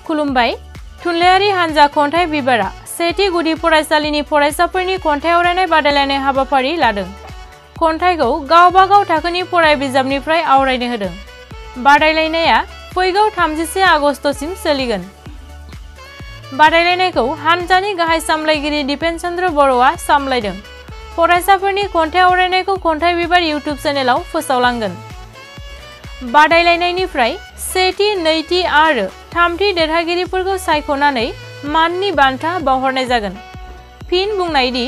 खुलुमबाय। थुनलायारि हानजा खन्थाइ बिबारा सेथि गुदि फरायसालिनि फरायसाफोरनि खन्थाइ आवरायनाय बादायलायनाय हाबाफारि लादों। खन्थाइखौ गावबागाव थाखोनि फराय बिजाबनिफ्राय आवरायनो होदों। बादायलायनाया फैगौ 31 आगस्तसिम सोलिगोन। बादायलायनायखौ हानजानि गाहाय सामलायगिरि दिपेन चन्द्र बर'आ सामलायदों। फरायसाफोरनि खन्थाइ आवरायनायखौ खन्थाइ बिबार इउट्युब चेनेलाव फोसावलांगोन। बादायलायनायनिफ्राय सेथि, नैथि आरो थामथि देरहागिरिफोरखौ सायख'नानै माननि बान्था बावहरनाय जागोन। फिन बुंनायदि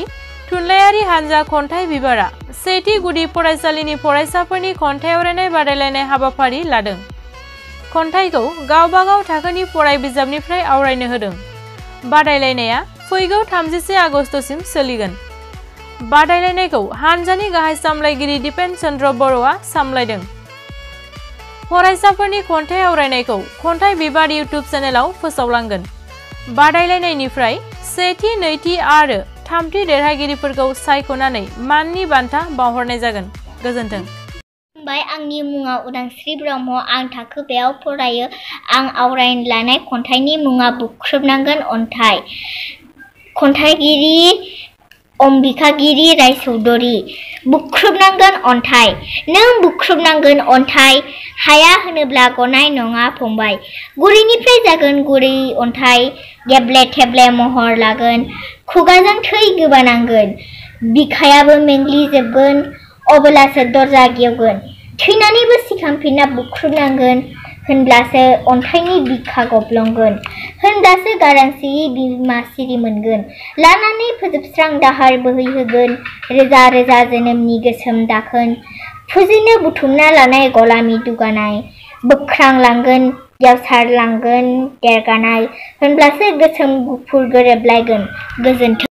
थुनलायारि हानजा खन्थाइ बिबारा सेथि गुदि फरायसालिनि फरायसाफोरनि खन्थाइ आवरायनाय बादायलायनाय हाबाफारि लादों। खन्थाइखौ गावबागाव थाखोनि फराय बिजाबनिफ्राय आवरायनो होदों। बादायलायनाया फैगौ 31 आगस्तसिम सोलिगोन। बादायलायनायखौ हानजानि गाहाय सामलायगिरि दिपेन चन्द्र बर'आ सामलायदों। फरायसाफोरनि खन्थाइ आवरायनायखौ खन्थाइ बिबार इउट्युब चेनेलाव फोसावलांगोन। बादायलायनायनिफ्राय सेथि, नैथि आरो थामथि देरहागिरिफोरखौ सायख'नानै माननि बान्था बावहरनाय जागोन। गोजोन्थों। खुलुमबाय, आंनि मुङा उदांस्रि ब्रह्म। आं थाखो बेयाव फरायो। आं आवरायनो लानाय खन्थाइनि मुङा बुख्रुबनांगोन अन्थाइ। खन्थाइगिरि अम्बिकागिरि रायचौधुरी। बुख्रुबनांगोन अन्थाइ, नों बुख्रुबनांगोन अन्थाइ, हाया होनोब्ला गनाय नङा फंबाय। गुरैनिफ्राय जागोन गुरै अन्थाइ, गेब्ले थेब्ले महर लागोन, खुगाजों थै गोबानांगोन, बिखायाबो मेंग्लिजोबगोन, अब्लासो दरजा गेवगोन। थैनानैबो सिखांफिनना बुख्रुबनांगोन, होनब्लासो अन्थाइनि बिखा गब्लंगोन, होनब्लासो गारांसियै बिमा सिरि मोनगोन। लानानै फोजोबस्रां दाहार बोहैहोगोन रोजा रोजा जोनोमनि गोसोम दाखोन। फुजिनो बुथुमना लानाय गलामि दुगानाय, बोख्रांलांगोन गेवसारलांगोन देरगानाय, होनब्लासो गोसोम गुफुर गोरोबलायगोन। गोजोन्थों।